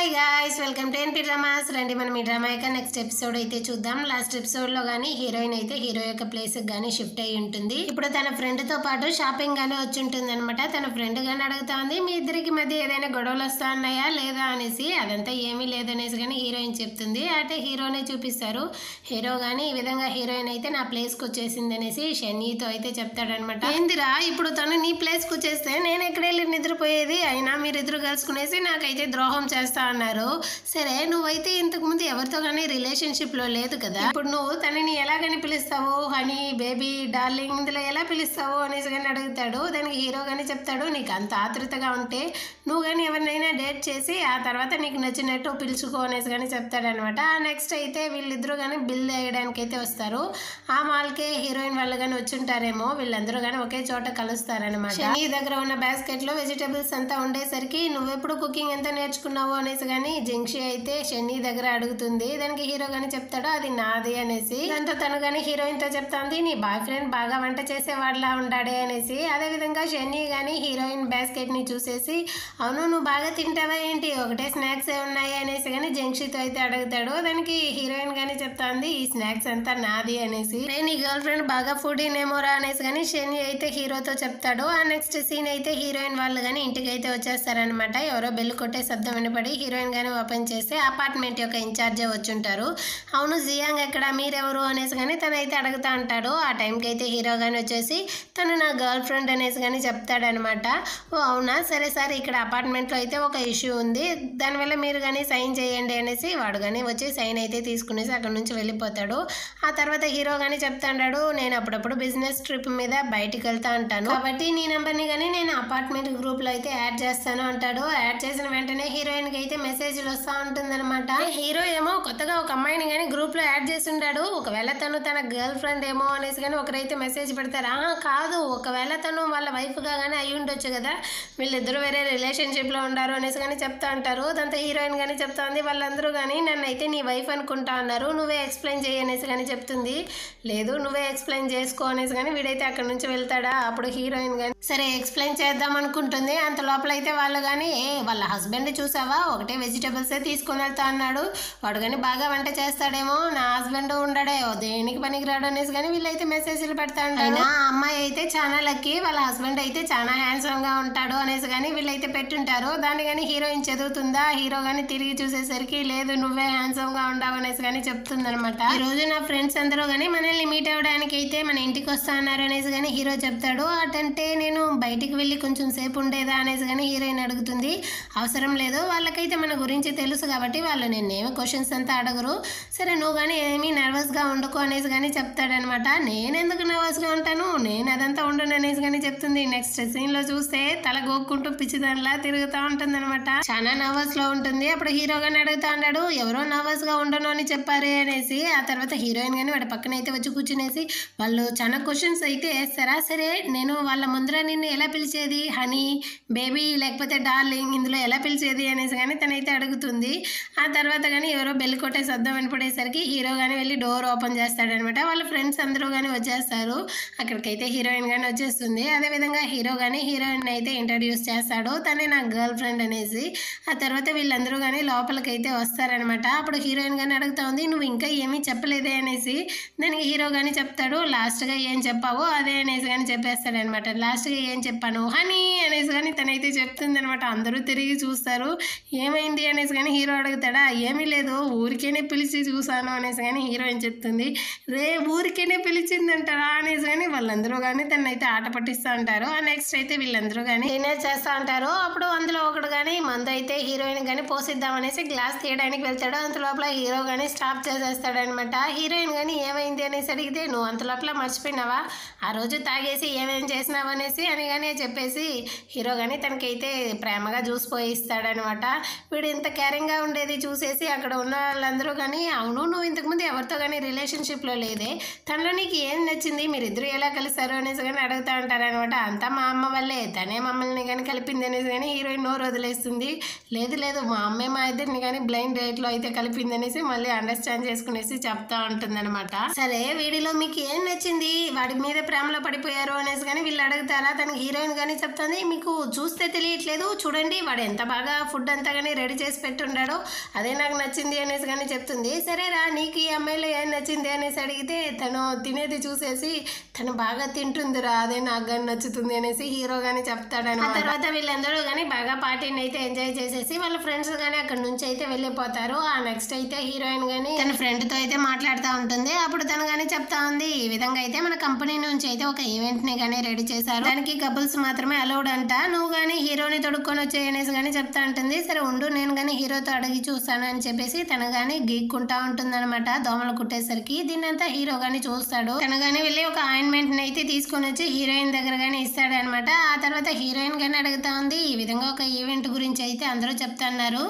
Hi guys, welcome to NP dramas. రండి మనం ఈ డ్రామా యొక్క నెక్స్ట్ ఎపిసోడ్ అయితే చూద్దాం. లాస్ట్ ఎపిసోడ్ లో గానీ హీరోయిన్ అయితే హీరో యొక్క ప్లేస్ గానీ షిఫ్ట్ అయ్యి ఉంటుంది. ఇప్పుడు తన ఫ్రెండ్ తో పాటు షాపింగ్ గానీ వచ్చి ఉంటుంది అనమాట. తన ఫ్రెండ్ గానీ అడుగుతా ఉంది, మీ ఇద్దరికి మధ్య ఏదైనా గొడవలు వస్తా ఉన్నాయా లేదా అనేసి. అదంతా ఏమీ లేదనేసి కానీ హీరోయిన్ చెప్తుంది. అంటే హీరోనే చూపిస్తారు. హీరో గానీ ఈ విధంగా హీరోయిన్ అయితే నా ప్లేస్ కు వచ్చేసింది అనేసి షన్నీతో అయితే చెప్తాడనమాట. ఏందిరా ఇప్పుడు తను నీ ప్లేస్ కు వచ్చేస్తే నేను ఎక్కడ వెళ్ళి నిద్రపోయేది, అయినా మీరిద్దరు కలుసుకునేసి నాకైతే ద్రోహం చేస్తా అన్నారు. సరే, నువ్వైతే ఇంతకు ముందు ఎవరితో కానీ రిలేషన్షిప్ లో లేదు కదా, ఇప్పుడు నువ్వు తనని ఎలాగని పిలుస్తావు, హనీ, బేబీ, డార్లింగ్ ఇందులో ఎలా పిలుస్తావు అనేసి కానీ అడుగుతాడు. దానికి హీరో గానీ చెప్తాడు, నీకు అంత ఆతృతగా ఉంటే నువ్వు కానీ ఎవరినైనా డేట్ చేసి ఆ తర్వాత నీకు నచ్చినట్టు పిలుచుకో అనేసి కానీ చెప్తాడనమాట. నెక్స్ట్ అయితే వీళ్ళిద్దరూ కానీ బిల్ వేయడానికి అయితే వస్తారు. ఆ మాల్కే హీరోయిన్ వాళ్ళు కానీ వచ్చి ఉంటారేమో. వీళ్ళందరూ కానీ ఒకే చోట కలుస్తారనమాట. నీ దగ్గర ఉన్న బాస్కెట్ లో వెజిటేబుల్స్ అంతా ఉండేసరికి నువ్వెప్పుడు కుకింగ్ ఎంత నేర్చుకున్నావు అనేసి కానీ జింక్షి అయితే షన్నీ దగ్గర అడుగుతుంది. దానికి హీరో గానీ చెప్తాడు, అది నాది అనేసి. దాంతో తను గానీ హీరోయిన్ తో చెప్తాంది, నీ బాయ్ ఫ్రెండ్ బాగా వంట చేసేవాడిలా ఉండాడే అనేసి. అదే విధంగా షన్నీ గానీ హీరోయిన్ బాస్కెట్ ని చూసేసి, అవును నువ్వు బాగా తింటావా ఏంటి, ఒకటే స్నాక్స్ ఏ ఉన్నాయి అనేసి కానీ జంక్షితో అయితే అడుగుతాడు. దానికి హీరోయిన్ గానీ చెప్తాంది, ఈ స్నాక్స్ అంతా నాది అనేసి. నీ గర్ల్ ఫ్రెండ్ బాగా ఫుడ్ నేమోరా అనేసి కానీ షన్నీ అయితే హీరోతో చెప్తాడు. ఆ నెక్స్ట్ సీన్ అయితే హీరోయిన్ వాళ్ళు గానీ ఇంటికి అయితే వచ్చేస్తారనమాట. ఎవరో బెల్ కొట్టే శబ్దం వినపడి హీరోయిన్ గానీ ఓపెన్ చేసి అపార్ట్మెంట్ యొక్క ఇన్ఛార్జే వచ్చుంటారు. అవును జియాంగ్ ఎక్కడ, మీరెవరు అనేసి కానీ తనైతే అడుగుతా ఉంటాడు. ఆ టైంకి అయితే హీరో గానీ వచ్చేసి తను నా గర్ల్ ఫ్రెండ్ అనేసి కానీ చెప్తాడనమాట. ఓ అవునా, సరే సరే, ఇక్కడ అపార్ట్మెంట్లో అయితే ఒక ఇష్యూ ఉంది, దానివల్ల మీరు కానీ సైన్ చేయండి అనేసి వాడు కానీ వచ్చి సైన్ అయితే తీసుకునేసి అక్కడ నుంచి వెళ్ళిపోతాడు. ఆ తర్వాత హీరో గానీ చెప్తాడు, నేను అప్పుడప్పుడు బిజినెస్ ట్రిప్ మీద బయటికి వెళ్తా ఉంటాను కాబట్టి నీ నెంబర్ని కానీ నేను అపార్ట్మెంట్ గ్రూప్లో అయితే యాడ్ చేస్తాను అంటాడు. యాడ్ చేసిన వెంటనే హీరోయిన్కి అయితే మెసేజ్లు వస్తూ ఉంటుందన్నమాట. హీరో ఏమో కొత్తగా ఒక అమ్మాయిని కానీ గ్రూప్ లో యాడ్ చేసి ఉంటాడు. ఒకవేళ తను తన గర్ల్ ఫ్రెండ్ ఏమో అనేసి కానీ ఒకరైతే మెసేజ్ పెడతారా, కాదు ఒకవేళ తను వాళ్ళ వైఫ్ గా కానీ అయి ఉండొచ్చు కదా, వీళ్ళిద్దరూ వేరే రిలేషన్షిప్ లో ఉండారు అనేసి కానీ చెప్తా అంటారు. దాంతో హీరోయిన్ కానీ చెప్తా ఉంది, వాళ్ళందరూ కానీ నన్ను అయితే నీ వైఫ్ అనుకుంటా అన్నారు, నువ్వే ఎక్స్ప్లెయిన్ చేయి అనేసి కానీ చెప్తుంది. లేదు నువ్వే ఎక్స్ప్లెయిన్ చేసుకో అనేసి కానీ వీడైతే అక్కడ నుంచి వెళ్తాడా. అప్పుడు హీరోయిన్ కానీ సరే ఎక్స్ప్లెయిన్ చేద్దాం అనుకుంటుంది. అంత లోపల అయితే వాళ్ళు కానీ వాళ్ళ హస్బెండ్ చూసావా ఒకటే వెజిటేబుల్స్ తీసుకొని వెళ్తా అన్నాడు, వాడు కానీ బాగా వంట చేస్తాడేమో, నా హస్బెండ్ ఉండడే దేనికి పనికిరాడు అనేసి కానీ వీళ్ళైతే మెసేజ్లు పెడతా ఉంటారు. ఆ అమ్మాయి అయితే చాలా లక్కీ, వాళ్ళ హస్బెండ్ అయితే చాలా హ్యాండ్సమ్ గా ఉంటాడు అనేసి కానీ వీళ్ళైతే పెట్టుంటారు. దాన్ని కానీ హీరోయిన్ చదువుతుందా, హీరో కానీ తిరిగి చూసేసరికి లేదు నువ్వే హ్యాండ్సమ్ గా ఉండవు అనేసి కానీ చెప్తుంది అనమాట. ఈ రోజు నా ఫ్రెండ్స్ అందరూ కానీ మనల్ని మీట్ అవ్వడానికి అయితే మన ఇంటికి వస్తా అన్నారు అనేసి కానీ హీరో చెప్తాడు. అటంటే నేను బయటికి వెళ్ళి కొంచెం సేపు ఉండేదా అనేసి కానీ హీరోయిన్ అడుగుతుంది. అవసరం లేదు, వాళ్ళకైతే మన గురించి తెలుసు కాబట్టి వాళ్ళు నేనేమి క్వశ్చన్స్ అంతా అడగరు, సరే నువ్వు కానీ ఏమీ నర్వస్గా ఉండకు అనేసి కానీ చెప్తాడనమాట. నేను ఎందుకు నర్వస్గా ఉంటాను, నేను అదంతా ఉండను అనేసి కానీ చెప్తుంది. నెక్స్ట్ సీన్లో చూస్తే తల గోక్కుంటూ పిచ్చిదానిలా తిరుగుతూ ఉంటుంది అనమాట. చాలా నర్వస్లో ఉంటుంది. అప్పుడు హీరో గాని అడుగుతా అన్నాడు, ఎవరో నర్వస్గా ఉండను అని చెప్పారే అనేసి. ఆ తర్వాత హీరోయిన్ కానీ వాడి పక్కన అయితే వచ్చి కూర్చునేసి వాళ్ళు చాలా క్వశ్చన్స్ అయితే వేస్తారా, సరే నేను వాళ్ళ ముందర నిన్ను ఎలా పిలిచేది, హనీ, బేబీ లేకపోతే డార్లింగ్ ఇందులో ఎలా పిలిచేది అనేసి కానీ తనైతే అడుగుతుంది. ఆ తర్వాత కానీ ఎవరో బెల్ కొట్టే శబ్దం వినపడేసరికి హీరో కానీ వెళ్ళి డోర్ ఓపెన్ చేస్తాడనమాట. వాళ్ళ ఫ్రెండ్స్ అందరూ కానీ వచ్చేస్తారు. అక్కడికైతే హీరోయిన్ కానీ వచ్చేస్తుంది. అదేవిధంగా హీరో కానీ హీరోయిన్ అయితే ఇంట్రడ్యూస్ చేస్తాడు, తనే నా గర్ల్ ఫ్రెండ్ అనేసి. ఆ తర్వాత వీళ్ళందరూ కానీ లోపలికైతే వస్తారనమాట. అప్పుడు హీరోయిన్ కానీ అడుగుతా ఉంది, నువ్వు ఇంకా ఏమీ చెప్పలేదే అనేసి. దానికి హీరో కానీ చెప్తాడు, లాస్ట్గా ఏం చెప్పావో అదే అనేసి కానీ చెప్పేస్తాడనమాట. లాస్ట్గా ఏం చెప్పాను, హనీ అనేసి కానీ తనైతే చెప్తుంది అనమాట. అందరూ తిరిగి చూస్తారు, ఏమైంది అనేసి కానీ హీరో అడుగుతాడా, ఏమీ లేదు ఊరికేనే పిలిచి చూసాను అనేసి కానీ హీరోయిన్ చెప్తుంది. రే ఊరికేనే పిలిచిందంటారా అనేసి కానీ వాళ్ళందరూ కానీ తను అయితే ఆట పట్టిస్తూ ఉంటారు. ఆ నెక్స్ట్ అయితే వీళ్ళందరూ కానీ డిన్నర్ చేస్తూ ఉంటారు. అప్పుడు అందులో ఒకడు కానీ మందు అయితే హీరోయిన్ కానీ పోసిద్దాం అనేసి గ్లాస్ తీయడానికి వెళ్తాడు. అంత లోపల హీరో కానీ స్టాప్ చేసేస్తాడనమాట. హీరోయిన్ కానీ ఏమైంది అనేసి అడిగితే, నువ్వు అంత లోపల మర్చిపోయినావా ఆ రోజు తాగేసి ఏమేం చేసినావు అనేసి అని కానీ చెప్పేసి హీరో కానీ తనకైతే ప్రేమగా జ్యూస్ పోయిస్తాడనమాట. వీడు ఇంత కేరింగ్గా ఉండేది చూసేసి అక్కడ ఉన్న వాళ్ళందరూ కానీ, అవును నువ్వు ఇంతకుముందు ఎవరితో కానీ రిలేషన్షిప్లో లేదే, తనలో నీకు ఏం నచ్చింది, మీరిద్దరు ఎలా కలిసారు అనేసి కానీ అడుగుతూ ఉంటారనమాట. అంతా మా అమ్మ వల్లే, తనే మమ్మల్ని కానీ కలిపింది అనేసి కానీ హీరోయిన్ నోరు వదిలేస్తుంది. లేదు లేదు మా అమ్మే మా ఇద్దరిని కానీ బ్లైండ్ డేట్లో అయితే కలిపింది అనేసి మళ్ళీ అండర్స్టాండ్ చేసుకునేసి చెప్తా ఉంటుందన్నమాట. సరే వీడిలో మీకు ఏం నచ్చింది, వాడి మీద ప్రేమలో పడిపోయారు అనేసి కానీ వీళ్ళు అడుగుతారా. తనకి హీరోయిన్ కానీ చెప్తుంది, మీకు చూస్తే తెలియట్లేదు చూడండి వాడు ఎంత బాగా ఫుడ్ అంతా కానీ రెడీ చేసి పెట్టుండాడు, అదే నాకు నచ్చింది అనేసి కానీ చెప్తుంది. సరేరా నీకు ఈ అమ్మాయిలో ఏం నచ్చింది అనేసి అడిగితే తను తినేది చూసేసి తను బాగా తింటుందిరా, అదే నాకు కానీ నచ్చుతుంది అనేసి హీరో కానీ చెప్తాడని. ఆ తర్వాత వీళ్ళందరూ కానీ బాగా పార్టీని అయితే ఎంజాయ్ చేసేసి వాళ్ళ ఫ్రెండ్స్ కానీ అక్కడ నుంచి అయితే వెళ్ళిపోతారు. ఆ నెక్స్ట్ అయితే హీరోయిన్ కానీ తన ఫ్రెండ్ తో అయితే మాట్లాడుతూ ఉంటుంది. అప్పుడు తను కానీ చెప్తా ఉంది, ఈ విధంగా అయితే మన కంపెనీ నుంచి అయితే ఒక ఈవెంట్ ని కానీ రెడీ చేశారు, దానికి కపుల్స్ మాత్రమే అలౌడ్ అంట, నువ్వు కానీ హీరోని తొడుక్కొని వచ్చేయనేసి కానీ చెప్తా ఉంటుంది. సరే ఉండు నేను కానీ హీరోతో అడిగి చూస్తాను అని చెప్పేసి తను కానీ గీక్కుంటా ఉంటుంది అనమాట దోమలు కుట్టేసరికి. దీన్నంతా హీరో కానీ చూస్తాడు. తను కానీ వెళ్ళి ఒక ఆయింట్మెంట్ ని అయితే తీసుకొని వచ్చి హీరోయిన్ దగ్గర కానీ ఇస్తాడు అనమాట. ఆ తర్వాత హీరోయిన్ కానీ అడుగుతా ఉంది, ఈ విధంగా ఒక ఈవెంట్ గురించి అయితే అందరూ చెప్తున్నారు,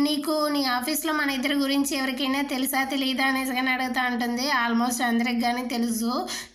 నీకు నీ ఆఫీస్లో మన ఇద్దరి గురించి ఎవరికైనా తెలుసా తెలియదా అనేసి కానీ అడుగుతా ఉంటుంది. ఆల్మోస్ట్ అందరికి కానీ తెలుసు,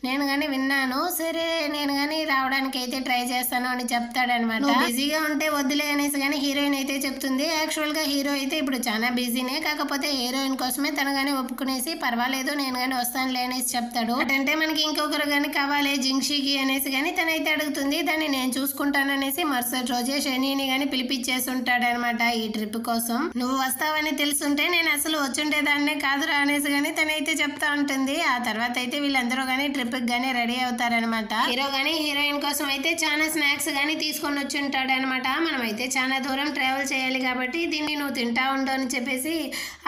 నేను కానీ విన్నాను, సరే నేను కానీ రావడానికి అయితే ట్రై చేస్తాను అని చెప్తాడనమాట. బిజీగా ఉంటే వద్దులే అనేసి కానీ హీరోయిన్ అయితే చెప్తుంది. యాక్చువల్గా హీరో అయితే ఇప్పుడు చాలా బిజీనే, కాకపోతే హీరోయిన్ కోసమే తను కానీ ఒప్పుకునేసి పర్వాలేదు నేను కానీ వస్తానులే అనేసి చెప్తాడు. అంటే మనకి ఇంకొకరు కానీ కావాలి జింక్షికి అనేసి కానీ తనైతే అడుగుతుంది. దాన్ని నేను చూసుకుంటాను అనేసి మరుసటి రోజే శనిని కానీ పిలిపించేసి ఉంటాడు అనమాట ఈ ట్రిప్ కోసం. నువ్వు వస్తావని తెలుసుంటే నేను అసలు వచ్చుండేదాన్నే కాదురా అనేసి కానీ తనైతే చెప్తా ఉంటుంది. ఆ తర్వాత అయితే వీళ్ళందరూ కానీ ట్రిప్ కి గానీ రెడీ అవుతారనమాట. హీరో గానీ హీరోయిన్ కోసం అయితే చాలా స్నాక్స్ గానీ తీసుకొని వచ్చి ఉంటాడు అనమాట. మనం అయితే చాలా దూరం ట్రావెల్ చేయాలి కాబట్టి దీన్ని నువ్వు తింటా ఉండు అని చెప్పేసి,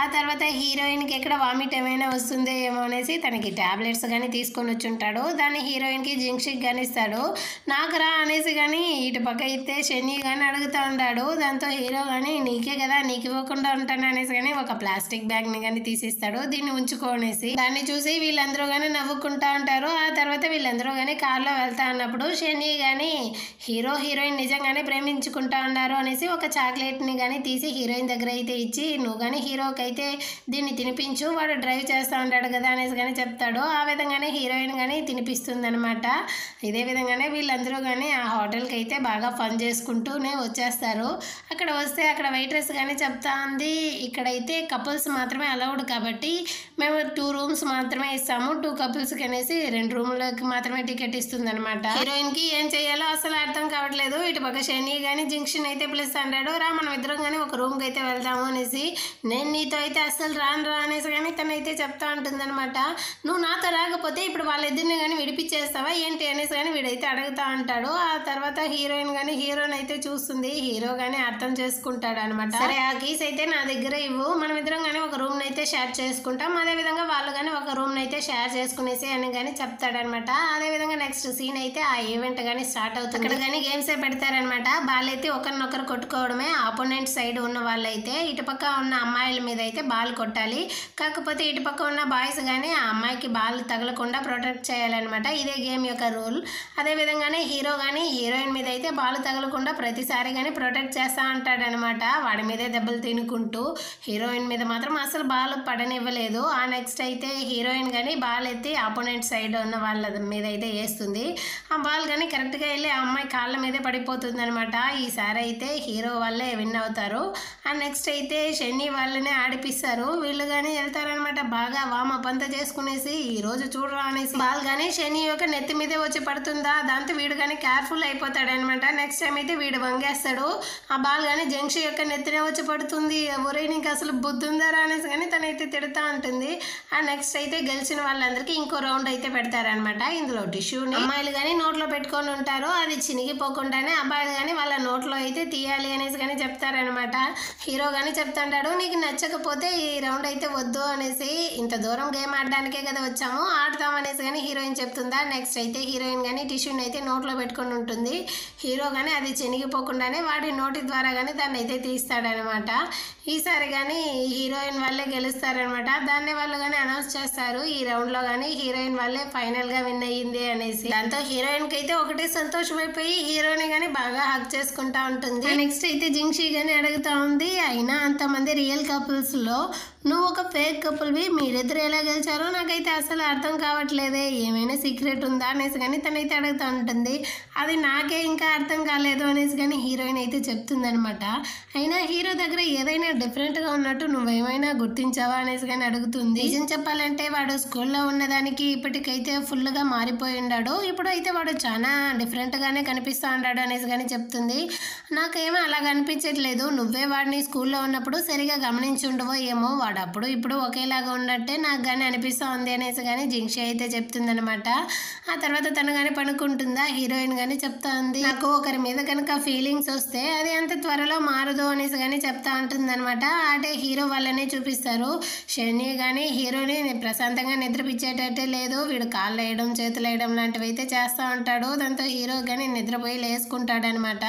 ఆ తర్వాత హీరోయిన్ కి ఎక్కడ వామిట్ ఏమైనా వస్తుందో ఏమో అనేసి తనకి టాబ్లెట్స్ గానీ తీసుకొని వచ్చి ఉంటాడు. దాన్ని హీరోయిన్ కి జింక్షిక్ గానీ ఇస్తాడు. నాకు రా అనేసి కానీ ఇటు పక్క అయితే శని గానీ అడుగుతా ఉంటాడు. దాంతో హీరో గానీ నీకే కదా నీకు ఇవ్వకుండా ఉంటాను అనేసి కానీ ఒక ప్లాస్టిక్ బ్యాగ్ ని కానీ తీసిస్తాడు, దీన్ని ఉంచుకోనేసి. దాన్ని చూసి వీళ్ళందరూ కానీ నవ్వుకుంటా ఉంటారు. ఆ తర్వాత వీళ్ళందరూ కానీ కార్లో వెళ్తా ఉన్నప్పుడు శని కానీ హీరోయిన్ నిజంగానే ప్రేమించుకుంటా ఉన్నారు అనేసి ఒక చాక్లెట్ ని కానీ తీసి హీరోయిన్ దగ్గర అయితే ఇచ్చి, నువ్వు కానీ హీరోకి అయితే దీన్ని తినిపించు, వాడు డ్రైవ్ చేస్తూ ఉంటాడు కదా అనేసి కానీ చెప్తాడు. ఆ విధంగానే హీరోయిన్ కానీ తినిపిస్తుంది అనమాట. ఇదే విధంగానే వీళ్ళందరూ కానీ ఆ హోటల్కి అయితే బాగా ఫన్ చేసుకుంటూనే వచ్చేస్తారు. అక్కడ వస్తే అక్కడ వెయిట్రెస్ కానీ చెప్తా ఉంది, ఇక్కడైతే కపుల్స్ మాత్రమే అలౌడ్ కాబట్టి మేము 2 రూమ్స్ మాత్రమే ఇస్తాము, 2 కపుల్స్కి అనేసి 2 రూమ్లకి మాత్రమే టికెట్ ఇస్తుంది అనమాట. హీరోయిన్ కి ఏం చేయాలో అసలు అర్థం కావట్లేదు. ఇటు పక్క శని కానీ జింక్షన్ అయితే పిలుస్తాడు, రా మనం ఇద్దరం కానీ ఒక రూమ్కి అయితే వెళ్దాము అనేసి. నేను నీతో అయితే అసలు రాను అనేసి కానీ తనైతే చెప్తా ఉంటుంది అనమాట. నువ్వు నాతో రాకపోతే ఇప్పుడు వాళ్ళిద్దరిని కానీ విడిపించేస్తావా ఏంటి అనేసి కానీ వీడైతే అడుగుతా ఉంటాడు. ఆ తర్వాత హీరోయిన్ కానీ హీరోని అయితే చూస్తుంది, హీరో కానీ అర్థం చేసుకుంటాడు అనమాట. సరే ఆ కీస్ అయితే నా దగ్గర ఇవ్వు, మనం ఇద్దరం కానీ ఒక రూమ్ అయితే షేర్ చేసుకుంటాం, అదే విధంగా వాళ్ళు కానీ ఒక రూమ్ అయితే షేర్ చేసుకునేసి అని కానీ చెప్తాడనమాట. అదే విధంగా నెక్స్ట్ సీన్ అయితే ఆ ఈవెంట్ కానీ స్టార్ట్ అవుతుంది. అక్కడ కానీ గేమ్స్ పెడతారనమాట. బాల్ అయితే ఒకరినొకరు కొట్టుకోవడమే. ఆపోనెంట్ సైడ్ ఉన్న వాళ్ళైతే ఇటుపక్క ఉన్న అమ్మాయిల మీద అయితే బాల్ కొట్టాలి, కాకపోతే ఇటుపక్క ఉన్న బాయ్స్ కానీ ఆ అమ్మాయికి బాల్ తగలకుండా ప్రొటెక్ట్ చేయాలన్నమాట. ఇదే గేమ్ యొక్క రూల్. అదే విధంగానే హీరో కానీ హీరోయిన్ మీద అయితే బాల్ తగలకుండా ప్రతిసారి కానీ ప్రొటెక్ట్ చేస్తా ఉంటాడనమాట. వాడి మీదే దెబ్బలు తినుకుంటూ హీరోయిన్ మీద మాత్రం అసలు బాల్ పడనివ్వలేదు. ఆ నెక్స్ట్ అయితే హీరోయిన్ కానీ బాల్ ఎత్తి ఆపోనెంట్ సైడ్ ఉన్న వాళ్ళ మీద అయితే వేస్తుంది. ఆ బాల్ కానీ కరెక్ట్గా వెళ్ళి ఆ అమ్మాయి కాళ్ళ మీదే పడిపోతుంది అనమాట. ఈసారి అయితే హీరో వాళ్ళే విన్ అవుతారు. ఆ నెక్స్ట్ అయితే శని వాళ్ళనే ఆడిపిస్తారు. వీళ్ళు కానీ వెళ్తారనమాట, బాగా వామప్ అంతా చేసుకునేసి ఈ రోజు చూడరా అనేసి. బాల్ కానీ శని యొక్క నెత్తి మీదే వచ్చి పడుతుందా, దాంతో వీడు కానీ కేర్ఫుల్ అయిపోతాడు అనమాట. నెక్స్ట్ టైం అయితే వీడు వంగేస్తాడు, ఆ బాల్ కానీ జంక్షన్ యొక్క నెత్తినే వచ్చి పడుతుంది. ఒరే నీకు అసలు బుద్ధి ఉందారా అనేసి కానీ తనైతే తిడతా ఉంటుంది. ఆ నెక్స్ట్ అయితే గెలిచిన వాళ్ళందరికీ ఇంకో రౌండ్ అయితే పెడతారనమాట. ఇందులో టిష్యూని అమ్మాయిలు కానీ నోట్లో పెట్టుకొని ఉంటారు, అది చినిగిపోకుండానే అబ్బాయిలు కానీ వాళ్ళ నోట్లో అయితే తీయాలి అనేసి కానీ చెప్తారనమాట. హీరో కానీ చెప్తుంటాడు, నీకు నచ్చకపోతే ఈ రౌండ్ అయితే వద్దు అనేసి, ఇంత దూరం గేమ్ ఆడడానికే కదా వచ్చాము, ఆడతాం అనేసి కానీ హీరోయిన్ చెప్తుందా. నెక్స్ట్ అయితే హీరోయిన్ కానీ టిష్యూని అయితే నోట్లో పెట్టుకొని ఉంటుంది. హీరో కానీ అది చినిగిపోకుండానే వాడి నోటి ద్వారా కానీ దాన్ని అయితే తీస్తాడనమాట. ఈసారి కానీ హీరోయిన్ వాళ్ళే గెలుస్తారనమాట. దాన్ని వాళ్ళు కానీ అనౌన్స్ చేస్తారు, ఈ రౌండ్లో కానీ హీరోయిన్ వాళ్ళే ఫైనల్గా విన్ అయ్యింది అనేసి. దాంతో హీరోయిన్కి అయితే ఒకటే సంతోషమైపోయి హీరోని కానీ బాగా హక్ చేసుకుంటా ఉంటుంది. నెక్స్ట్ అయితే జింక్షి కానీ అడుగుతా ఉంది, అయినా అంతమంది రియల్ కపుల్స్లో నువ్వు ఒక ఫేక్ కపుల్వి, మీరిద్దరు ఎలా గెలిచారో నాకైతే అసలు అర్థం కావట్లేదే, ఏమైనా సీక్రెట్ ఉందా అనేసి కానీ తనైతే అడుగుతూ ఉంటుంది. అది నాకే ఇంకా అర్థం కాలేదు అనేసి కానీ హీరోయిన్ అయితే చెప్తుందనమాట. అయినా హీరో దగ్గర ఏదైనా డిఫరెంట్గా ఉన్నట్టు నువ్వేమైనా గుర్తించావా అనేసి కానీ అడుగుతుంది. నిజం చెప్పాలంటే వాడు స్కూల్లో ఉన్నదానికి ఇప్పటికైతే ఫుల్గా మారిపోయి ఉన్నాడు. ఇప్పుడు అయితే వాడు చాలా డిఫరెంట్గానే కనిపిస్తూ ఉన్నాడు అనేసి కానీ చెప్తుంది. నాకేమో అలా కనిపించట్లేదు, నువ్వే వాడిని స్కూల్లో ఉన్నప్పుడు సరిగా గమనించి ఉండవో ఏమో, వాడు అప్పుడు ఇప్పుడు ఒకేలాగా ఉన్నట్టే నాకు కానీ అనిపిస్తూ ఉంది అనేసి కానీ జింక్షి అయితే చెప్తుంది అనమాట. ఆ తర్వాత తను కానీ పనుకుంటుందా, హీరోయిన్ కానీ చెప్తా ఉంది, నాకు ఒకరి మీద కనుక ఫీలింగ్స్ వస్తే అది అంత త్వరలో మారదు అనేసి కానీ చెప్తా ఉంటుంది అనమాట. అంటే హీరో వాళ్ళనే చూపిస్తారు. శని కానీ హీరోని ప్రశాంతంగా నిద్రపిచ్చేటట్టే లేదు, వీడు కాళ్ళు వేయడం చేతులు వేయడం లాంటివి అయితే చేస్తూ ఉంటాడు. దాంతో హీరో కానీ నిద్రపోయి లేసుకుంటాడు అనమాట.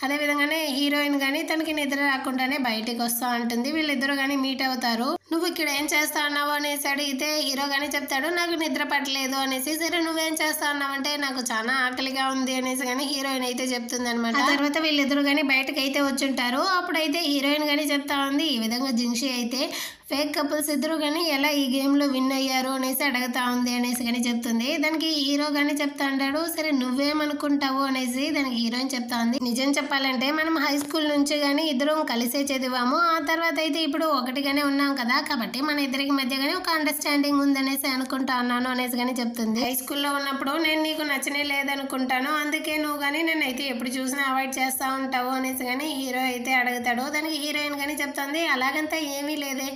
అదేవిధంగానే హీరోయిన్ కానీ తనకి నిద్ర రాకుండానే బయటికి వస్తూ ఉంటుంది. వీళ్ళిద్దరూ కానీ మీట్ అవుతారు. నువ్వు ఇక్కడ ఏం చేస్తా ఉన్నావు అనేసి అడిగితే హీరో కానీ చెప్తాడు, నాకు నిద్ర పట్టలేదు అనేసి. సరే నువ్వేం చేస్తా ఉన్నావు అంటే, నాకు చాలా ఆకలిగా ఉంది అనేసి కానీ హీరోయిన్ అయితే చెప్తుంది అనమాట. ఆ తర్వాత వీళ్ళిద్దరు కానీ బయటకు అయితే వచ్చుంటారు. అప్పుడైతే హీరోయిన్ కానీ చెప్తా ఉంది, ఈ విధంగా జింక్షి అయితే ఫేక్ కపుల్స్ ఇద్దరు కానీ ఎలా ఈ గేమ్లో విన్ అయ్యారు అనేసి అడుగుతా ఉంది అనేసి కానీ చెప్తుంది. దానికి హీరో కానీ చెప్తా ఉంటాడు, సరే నువ్వేమనుకుంటావు అనేసి. దానికి హీరోయిన్ చెప్తా ఉంది, నిజం చెప్పాలంటే మనం హై స్కూల్ నుంచి కానీ ఇద్దరం కలిసే చదివాము, ఆ తర్వాత అయితే ఇప్పుడు ఒకటిగానే ఉన్నాం కదా, కాబట్టి మన ఇద్దరికి మధ్య కానీ ఒక అండర్స్టాండింగ్ ఉందనేసి అనుకుంటా ఉన్నాను అనేసి కానీ చెప్తుంది. హై స్కూల్లో ఉన్నప్పుడు నేను నీకు నచ్చనే లేదనుకుంటాను, అందుకే నువ్వు కానీ నన్ను అయితే ఎప్పుడు చూసినా అవాయిడ్ చేస్తూ ఉంటావు అనేసి కానీ హీరో అయితే అడుగుతాడు. దానికి హీరోయిన్ కానీ చెప్తుంది, అలాగంతా ఏమీ లేదే,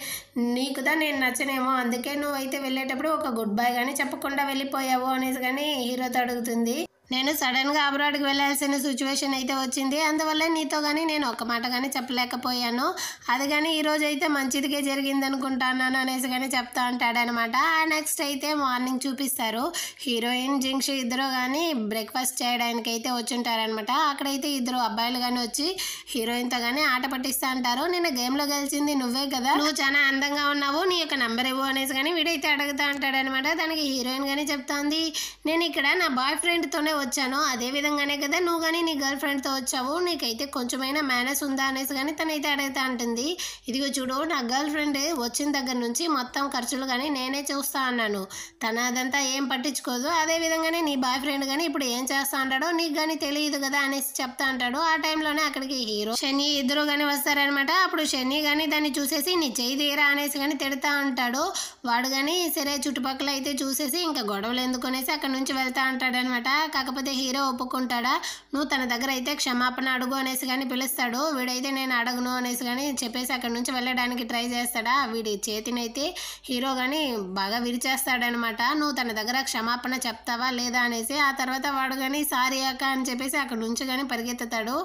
నీకుదా నేను నచ్చనేమో, అందుకే నువ్వైతే వెళ్ళేటప్పుడు ఒక గుడ్ బై కానీ చెప్పకుండా వెళ్ళిపోయావు అనేసి కానీ హీరోతో అడుగుతుంది. నేను సడన్గా అబ్రాడ్కి వెళ్ళాల్సిన సిచ్యువేషన్ అయితే వచ్చింది, అందువల్ల నీతో కానీ నేను ఒక మాట కానీ చెప్పలేకపోయాను, అది కానీ ఈరోజు అయితే మంచిదిగా జరిగింది అనుకుంటున్నాను అనేసి కానీ చెప్తా ఉంటాడనమాట. నెక్స్ట్ అయితే మార్నింగ్ చూపిస్తారు. హీరోయిన్ జింక్షి ఇద్దరు కానీ బ్రేక్ఫాస్ట్ చేయడానికి అయితే వచ్చుంటారనమాట. అక్కడైతే ఇద్దరు అబ్బాయిలు కానీ వచ్చి హీరోయిన్తో కానీ ఆట పట్టిస్తూ అంటారు. నేను గేమ్లో గెలిచింది నువ్వే కదా, నువ్వు చాలా అందంగా ఉన్నావు, నీ యొక్క నెంబర్ ఇవ్వు అనేసి కానీ వీడైతే అడుగుతూ ఉంటాడనమాట. దానికి హీరోయిన్ కానీ చెప్తోంది, నేను ఇక్కడ నా బాయ్ ఫ్రెండ్తోనే వచ్చాను, అదే విధంగానే కదా నువ్వు కానీ నీ గర్ల్ ఫ్రెండ్తో వచ్చావు, నీకైతే కొంచెమైనా మేనర్స్ ఉందా అనేసి కానీ తనైతే అడుగుతా ఉంటుంది. ఇదిగో చూడు, నా గర్ల్ ఫ్రెండ్ వచ్చిన దగ్గర నుంచి మొత్తం ఖర్చులు కానీ నేనే చూస్తా అన్నాను, తన అదంతా ఏం పట్టించుకోదు, అదే విధంగానే నీ బాయ్ ఫ్రెండ్ కానీ ఇప్పుడు ఏం చేస్తా అంటాడో నీకు కానీ తెలియదు కదా అనేసి చెప్తా అంటాడు. ఆ టైంలోనే అక్కడికి హీరో శని ఇద్దరు కానీ వస్తారనమాట. అప్పుడు శని కానీ దాన్ని చూసేసి నీ చేయి తీరా అనేసి కానీ తిడతా అంటాడు. వాడు కానీ సరే చుట్టుపక్కల అయితే చూసేసి ఇంకా గొడవలు ఎందుకునేసి అక్కడ నుంచి వెళ్తా అంటాడనమాట. కాకపోతే హీరో ఒప్పుకుంటాడా, నువ్వు తన దగ్గర అయితే క్షమాపణ అడుగు అనేసి కానీ పిలుస్తాడు. వీడైతే నేను అడగను అనేసి కానీ చెప్పేసి అక్కడి నుంచి వెళ్ళడానికి ట్రై చేస్తాడా. వీడి చేతినైతే హీరో కానీ బాగా విరిచేస్తాడనమాట. నువ్వు తన దగ్గర క్షమాపణ చెప్తావా లేదా అనేసి. ఆ తర్వాత వాడు కానీ సారీ అక్క అని చెప్పేసి అక్కడ నుంచి కానీ పరిగెత్తుతాడు.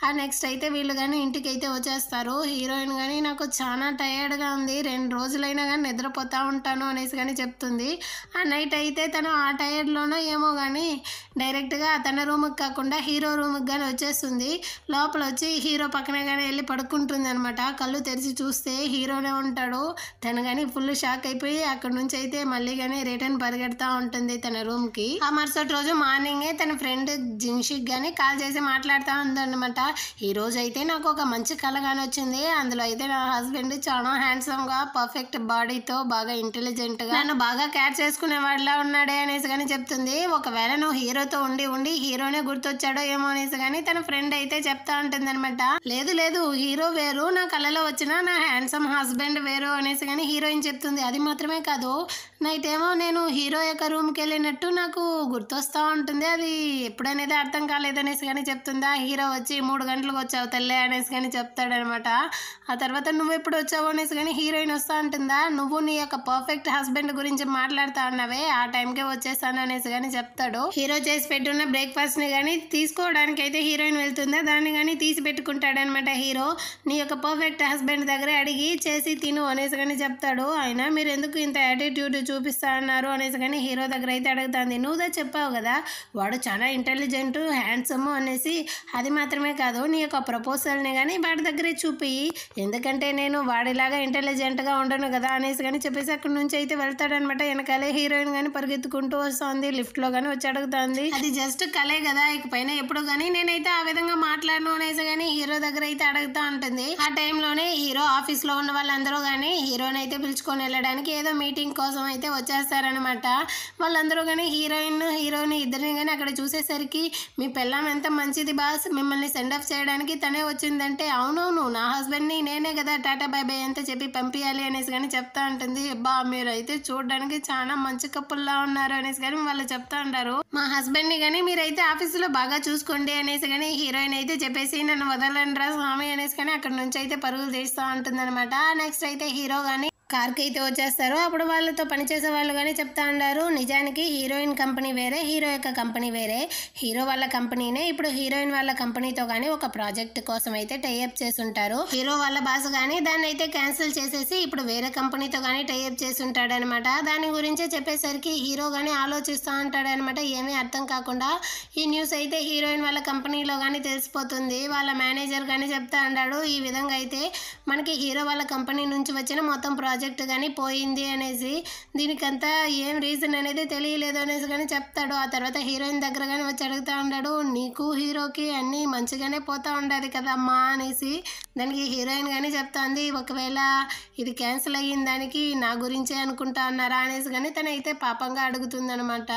ఆ నెక్స్ట్ అయితే వీళ్ళు కానీ ఇంటికి అయితే వచ్చేస్తారు. హీరోయిన్ కానీ నాకు చాలా టయర్డ్గా ఉంది, 2 రోజులైనా కానీ నిద్రపోతూ ఉంటాను అనేసి కానీ చెప్తుంది. ఆ నైట్ అయితే తను ఆ టైర్డ్లోనో ఏమో కానీ డైరెక్ట్గా తన రూమ్కి కాకుండా హీరో రూమ్కి కానీ వచ్చేస్తుంది. లోపల వచ్చి హీరో పక్కనే కానీ వెళ్ళి పడుకుంటుంది అనమాట. కళ్ళు తెరిచి చూస్తే హీరోనే ఉంటాడు. తను కానీ ఫుల్ షాక్ అయిపోయి అక్కడ నుంచి అయితే మళ్ళీ కానీ రిటర్న్ పరిగెడతా ఉంటుంది తన రూమ్కి. ఆ మరుసటి రోజు మార్నింగే తన ఫ్రెండ్ జింక్షికి కానీ కాల్ చేసి మాట్లాడుతూ ఉందన్నమాట. ఈ రోజు అయితే నాకు ఒక మంచి కళ కానీ వచ్చింది, అందులో అయితే నా హస్బెండ్ చాలా హ్యాండ్సమ్గా పర్ఫెక్ట్ బాడీతో బాగా ఇంటెలిజెంట్గా నన్ను బాగా కేర్ చేసుకునే వాళ్ళ ఉన్నాడే అనేసి కానీ చెప్తుంది. ఒకవేళ నువ్వు హీరోతో ఉండి హీరోనే గుర్తొచ్చాడో ఏమో అనేసి కానీ తన ఫ్రెండ్ అయితే చెప్తా ఉంటుంది అనమాట. లేదు లేదు, హీరో వేరు, నా కళలో వచ్చిన నా హ్యాండ్సమ్ హస్బెండ్ వేరు అనేసి కానీ హీరోయిన్ చెప్తుంది. అది మాత్రమే కాదు, నైట్ ఏమో నేను హీరో యొక్క రూమ్కి వెళ్ళినట్టు నాకు గుర్తొస్తూ ఉంటుంది, అది ఎప్పుడనేది అర్థం కాలేదనేసి కానీ చెప్తుందా. హీరో వచ్చి 3 గంటలకు వచ్చావు తల్లే అనేసి కానీ చెప్తాడనమాట. ఆ తర్వాత నువ్వు ఎప్పుడు వచ్చావు అనేసి కానీ హీరోయిన్ వస్తూ ఉంటుందా. నువ్వు నీ యొక్క పర్ఫెక్ట్ హస్బెండ్ గురించి మాట్లాడుతా ఉన్నావే, ఆ టైంకే వచ్చేస్తాను అనేసి కానీ చెప్తాడు. హీరో చేసి పెట్టున్న బ్రేక్ఫాస్ట్ని కానీ తీసుకోవడానికి అయితే హీరోయిన్ వెళ్తుందా, దాన్ని కానీ తీసి పెట్టుకుంటాడనమాట హీరో. నీ యొక్క పర్ఫెక్ట్ హస్బెండ్ దగ్గర అడిగి చేసి తిను అనేసి కానీ చెప్తాడు. అయినా మీరు ఎందుకు ఇంత యాటిట్యూడ్ చూపిస్తా అన్నారు అనేసి కానీ హీరో దగ్గర అయితే అడుగుతుంది. నువ్వుదా చెప్పావు కదా వాడు చాలా ఇంటెలిజెంట్ హ్యాండ్సమ్ అనేసి, అది మాత్రమే కాదు నీ యొక్క ప్రపోజల్ని కానీ వాడి దగ్గరే చూపి, ఎందుకంటే నేను వాడిలాగా ఇంటెలిజెంట్గా ఉండను కదా అనేసి కానీ చెప్పేసి అక్కడి నుంచి అయితే వెళ్తాడనమాట. వెనకాలే హీరోయిన్ కానీ పరిగెత్తుకుంటూ వస్తుంది, లిఫ్ట్లో కానీ వచ్చి అడుగుతుంది, అది జస్ట్ కలే కదా, ఇకపైన ఎప్పుడు కానీ నేనైతే ఆ విధంగా మాట్లాడను అనేసి కానీ హీరో దగ్గర అయితే అడుగుతూ ఉంటుంది. ఆ టైంలోనే హీరో ఆఫీస్ లో ఉన్న వాళ్ళందరూ కానీ హీరోని అయితే పిలుచుకొని వెళ్ళడానికి ఏదో మీటింగ్ కోసం అయితే వచ్చేస్తారనమాట. వాళ్ళందరూ కానీ హీరోని ఇద్దరిని కానీ అక్కడ చూసేసరికి మీ పెళ్ళాం ఎంత మంచిది బాస్, మిమ్మల్ని సెండ్ ఆఫ్ చేయడానికి తనే వచ్చిందంటే అవునవును నా హస్బెండ్ని నేనే కదా టాటా బై బై అంతా చెప్పి పంపించాలి అనేసి కానీ చెప్తా ఉంటుంది. బా మీరైతే చూడడానికి చాలా మంచి కప్పుల్లా ఉన్నారు అనేసి కానీ వాళ్ళు చెప్తా ఉంటారు. మా హస్బెండ్ని కానీ మీరైతే ఆఫీసులో బాగా చూసుకోండి అనేసి కానీ హీరోయిన్ అయితే చెప్పేసి నన్ను వదలండి రా స్వామి అనేసి కానీ అక్కడ నుంచి అయితే పరుగులు తీస్తూ ఉంటుంది అనమాట. నెక్స్ట్ అయితే హీరో కానీ కార్కి అయితే వచ్చేస్తారు. అప్పుడు వాళ్ళతో పనిచేసే వాళ్ళు కానీ చెప్తా ఉన్నారు, నిజానికి హీరోయిన్ కంపెనీ వేరే, హీరో యొక్క కంపెనీ వేరే. హీరో వాళ్ళ కంపెనీనే ఇప్పుడు హీరోయిన్ వాళ్ళ కంపెనీతో కానీ ఒక ప్రాజెక్ట్ కోసం అయితే టైఅప్ చేసి ఉంటారు. హీరో వాళ్ళ బాస్ కానీ దాన్ని అయితే క్యాన్సిల్ చేసేసి ఇప్పుడు వేరే కంపెనీతో కానీ టైఅప్ చేసి ఉంటాడు అనమాట. దాని గురించే చెప్పేసరికి హీరో కానీ ఆలోచిస్తూ ఉంటాడు అనమాట. ఏమీ అర్థం కాకుండా ఈ న్యూస్ అయితే హీరోయిన్ వాళ్ళ కంపెనీలో కానీ తెలిసిపోతుంది. వాళ్ళ మేనేజర్ కానీ చెప్తా ఉన్నాడు, ఈ విధంగా అయితే మనకి హీరో వాళ్ళ కంపెనీ నుంచి వచ్చిన మొత్తం ప్రాజెక్ట్ కానీ పోయింది అనేసి, దీనికంతా ఏం రీజన్ అనేది తెలియలేదు అనేసి కానీ చెప్తాడు. ఆ తర్వాత హీరోయిన్ దగ్గర కానీ వచ్చి అడుగుతూ ఉంటాడు, నీకు హీరోకి అన్నీ మంచిగానే పోతూ ఉండదు కదమ్మా అనేసి. దానికి హీరోయిన్ కానీ చెప్తాంది, ఒకవేళ ఇది క్యాన్సిల్ అయ్యిన దానికి నా గురించే అనుకుంటా అన్నారా అనేసి కానీ తనైతే పాపంగా అడుగుతుంది అనమాట.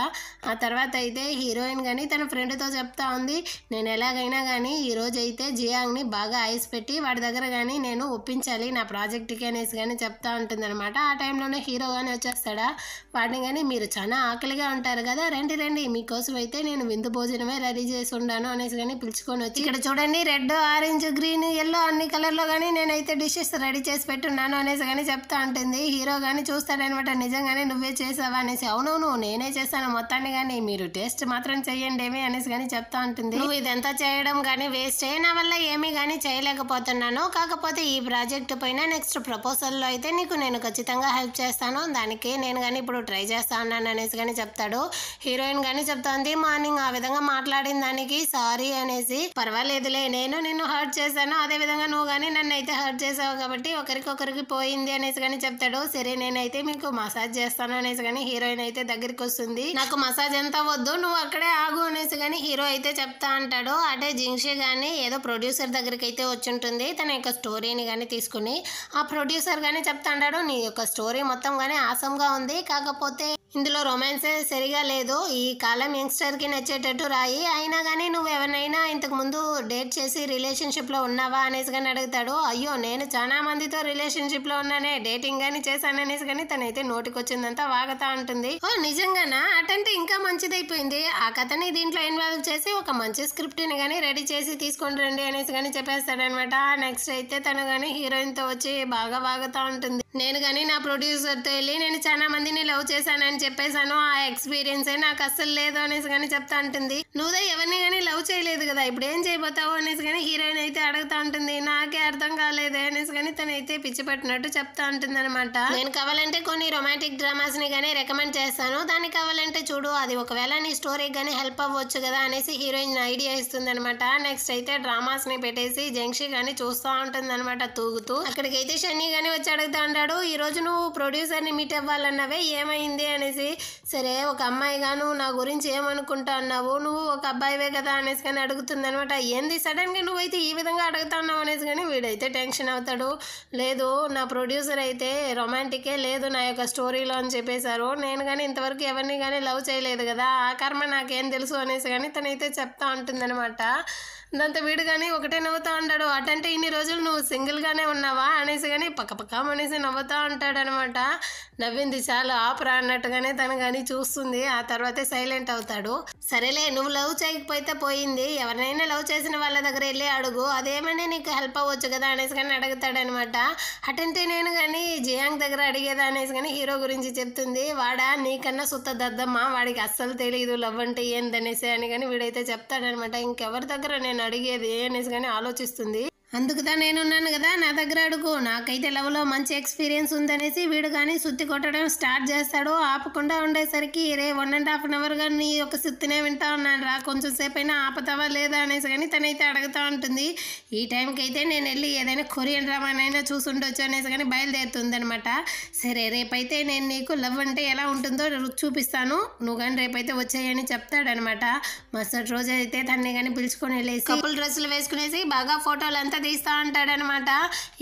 ఆ తర్వాత అయితే హీరోయిన్ కానీ తన ఫ్రెండ్తో చెప్తా ఉంది, నేను ఎలాగైనా కానీ ఈరోజు అయితే జియాంగ్ని బాగా ఐస్ పెట్టి వాడి దగ్గర కానీ నేను ఒప్పించాలి నా ప్రాజెక్ట్కి అనేసి కానీ చెప్తా ఉంటుంది అనమాట. ఆ టైంలోనే హీరో కానీ వచ్చేస్తాడా, వాడిని కానీ మీరు చాలా ఆకలిగా ఉంటారు కదా, రండి రండి మీకోసం అయితే నేను విందు భోజనమే రెడీ చేసి ఉండాను అనేసి కానీ పిలుచుకొని వచ్చి, ఇక్కడ చూడండి రెడ్ ఆరెంజ్ గ్రీన్ ఎల్లో అన్ని కలర్లో కానీ నేనైతే డిషెస్ రెడీ చేసి పెట్టున్నాను అనేసి కానీ చెప్తా ఉంటుంది. హీరో కానీ చూస్తాడనమాట, నిజంగానే నువ్వే చేసావా అనేసి. అవునవును నేనే చేశాను మొత్తాన్ని, కానీ మీరు టేస్ట్ మాత్రం చెయ్యండి ఏమి అనేసి కానీ చెప్తా ఉంటుంది. నువ్వు ఇదంతా చేయడం కానీ వేస్ట్ నా వల్ల ఏమీ కానీ చేయలేకపోతున్నాను, కాకపోతే ఈ ప్రాజెక్ట్ పైన నెక్స్ట్ ప్రపోజల్లో అయితే నీకు నేను ఖచ్చితంగా హెల్ప్ చేస్తాను, దానికి నేను కానీ ఇప్పుడు ట్రై చేస్తా ఉన్నాను అనేసి కానీ చెప్తాడు. హీరోయిన్ కానీ చెప్తాంది, మార్నింగ్ ఆ విధంగా మాట్లాడిన దానికి సారీ అనేసి. పర్వాలేదులే, నేను నిన్ను హర్ట్ చేశాను, అదే విధంగా నువ్వు కానీ నన్ను అయితే హర్ట్ చేసావు కాబట్టి ఒకరికొకరికి పోయింది అనేసి కానీ చెప్తాడు. సరే నేనైతే మీకు మసాజ్ చేస్తాను అనేసి కానీ హీరోయిన్ అయితే దగ్గరికి వస్తుంది. నాకు మసాజ్ ఎంత వద్దు, నువ్వు అక్కడే ఆగు అనేసి కానీ హీరో అయితే చెప్తా అంటాడు. అంటే జింగ్షి కానీ ఏదో ప్రొడ్యూసర్ దగ్గరికి అయితే వచ్చి ఉంటుంది తన యొక్క స్టోరీని కానీ తీసుకుని. ఆ ప్రొడ్యూసర్ కానీ చెప్తా అంటాడు, నీ యొక్క స్టోరీ మొత్తం కానీ ఆసంగా ఉంది, కాకపోతే ఇందులో రొమాన్సే సరిగా లేదు, ఈ కాలం యంగ్స్టర్కి నచ్చేటట్టు రాయి, అయినా కానీ నువ్వు ఎవరినైనా ఇంతకు ముందు డేట్ చేసి రిలేషన్షిప్లో ఉన్నావా అనేసి కానీ అడుగుతాడు. అయ్యో నేను చాలా మందితో రిలేషన్షిప్లో ఉన్నానే, డేటింగ్ కానీ చేశాను అనేసి కానీ తనైతే నోటికొచ్చిందంతా వాగుతా ఉంటుంది. ఓ నిజంగానా, అటంటే ఇంకా మంచిదైపోయింది, ఆ కథని దీంట్లో ఇన్వాల్వ్ చేసి ఒక మంచి స్క్రిప్ట్ని కానీ రెడీ చేసి తీసుకొని రండి అనేసి కానీ చెప్పేస్తాడనమాట. నెక్స్ట్ అయితే తను కానీ హీరోయిన్తో వచ్చి బాగా వాగుతూ ఉంటుంది. నేను కానీ నా ప్రొడ్యూసర్తో వెళ్ళి నేను చాలా మందిని లవ్ చేశానని చెప్పేశాను, ఆ ఎక్స్పీరియన్సే నాకు అస్సలు లేదు అనేసి కానీ చెప్తా ఉంటుంది. నువ్వుదా ఎవరిని కానీ లవ్ చేయలేదు కదా, ఇప్పుడు ఏం చేయబోతావు అనేసి కానీ హీరోయిన్ అయితే అడుగుతా ఉంటుంది. నాకే అర్థం కాలేదు అనేసి కానీ తనైతే పిచ్చి పట్టినట్టు చెప్తా ఉంటుంది అనమాట. నేను కావాలంటే కొన్ని రొమాంటిక్ డ్రామాస్ ని కానీ రికమెండ్ చేస్తాను, దానికి కావాలంటే చూడు, అది ఒకవేళ నీ స్టోరీకి కానీ హెల్ప్ అవ్వచ్చు కదా అనేసి హీరోయిన్ ఐడియా ఇస్తుంది అనమాట. నెక్స్ట్ అయితే డ్రామాస్ ని పెట్టేసి జంక్షి కానీ చూస్తూ ఉంటుంది అనమాట తూగుతూ. అక్కడికైతే షన్నీ కానీ వచ్చి అడుగుతా ఉంటాడు, ఈ రోజు నువ్వు ప్రొడ్యూసర్ని మీట్ అవ్వాలన్నావే ఏమైంది అనేసి. సరే ఒక అమ్మాయిగా నువ్వు నా గురించి ఏమనుకుంటా అన్నావు, నువ్వు ఒక అబ్బాయివే కదా అనేసి కానీ అడుగుతుంది అనమాట. ఏంది సడన్గా నువ్వైతే ఈ విధంగా అడుగుతా ఉన్నావు అనేసి కానీ వీడైతే టెన్షన్ అవుతాడు. లేదు నా ప్రొడ్యూసర్ అయితే రొమాంటికే లేదు నా యొక్క స్టోరీలో అని చెప్పేశారు, నేను కానీ ఇంతవరకు ఎవరిని కానీ లవ్ చేయలేదు కదా, ఆ కర్మ నాకేం తెలుసు అనేసి కానీ తనైతే చెప్తా ఉంటుందన్నమాట. దాంతో వీడు కానీ ఒకటే నవ్వుతూ ఉంటాడు, అటంటే ఇన్ని రోజులు నువ్వు సింగిల్గానే ఉన్నావా అనేసి కానీ పక్కపక్కం అనేసి నవ్వుతూ ఉంటాడు అనమాట. నవ్వింది చాలు ఆపరా అన్నట్టుగానే తను కానీ చూస్తుంది. ఆ తర్వాతే సైలెంట్ అవుతాడు. సరేలే నువ్వు లవ్ చేయకపోతే పోయింది, ఎవరినైనా లవ్ చేసిన వాళ్ళ దగ్గర వెళ్ళి అడుగు, అదేమని నీకు హెల్ప్ అవ్వచ్చు కదా అనేసి కానీ అడుగుతాడనమాట. అటంటే నేను కానీ జియాంగ్ దగ్గర అడిగేదా అనేసి కానీ హీరో గురించి చెప్తుంది. వాడా నీకన్నా సుత్త దద్దమ్మ, వాడికి అస్సలు తెలియదు లవ్ అంటే ఏందనేసి అని కానీ వీడైతే చెప్తాడనమాట. ఇంకెవరి దగ్గర నేను అడిగేది అనేసి కానీ ఆలోచిస్తుంది. అందుకుదా నేనున్నాను కదా, నా దగ్గర అడుగు. నాకైతే లవ్లో మంచి ఎక్స్పీరియన్స్ ఉందనేసి వీడు కానీ సుత్తి కొట్టడం స్టార్ట్ చేస్తాడు. ఆపకుండా ఉండేసరికి రే 1.5 అవర్గా నీ ఒక సుత్తినే వింటా ఉన్నాను రా, కొంచెం సేపు అయినా ఆపుతావా లేదా అనేసి కానీ తనైతే అడుగుతూ ఉంటుంది. ఈ టైంకి అయితే నేను వెళ్ళి ఏదైనా కొరియన్ డ్రామానైనా చూసుండొచ్చు అనేసి కానీ బయలుదేరుతుంది అనమాట. సరే రేపైతే నేను నీకు లవ్ అంటే ఎలా ఉంటుందో చూపిస్తాను, నువ్వు కానీ రేపైతే వచ్చాయని చెప్తాడనమాట. మరుసటి రోజు అయితే తన్ని కానీ పిలుచుకొని వెళ్ళేసి కపుల్ డ్రెస్సులు వేసుకునేసి బాగా ఫోటోలు అంతా తీస్తూ ఉంటాడనమాట.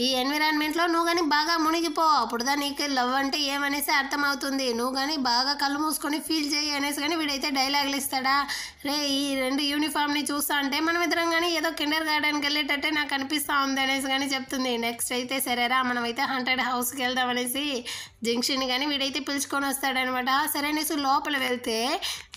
ఈ ఎన్విరాన్మెంట్లో నువ్వు కానీ బాగా మునిగిపో, అప్పుడుదా నీకు లవ్ అంటే ఏమనేసి అర్థమవుతుంది, నువ్వు కానీ బాగా కళ్ళు మూసుకొని ఫీల్ చేయి అనేసి కానీ వీడైతే డైలాగులు ఇస్తాడా. రే ఈ 2 యూనిఫామ్ని చూస్తా అంటే మనం ఇద్దరం కానీ ఏదో కిండర్ గార్డెన్కి వెళ్ళేటట్టే నాకు అనిపిస్తూ ఉంది అనేసి కానీ చెప్తుంది. నెక్స్ట్ అయితే సరేరా మనమైతే హంటెడ్ హౌస్కి వెళ్దాం అనేసి జంక్షన్ కానీ వీడైతే పిలుచుకొని వస్తాడనమాట. సరే అనేసి లోపల వెళ్తే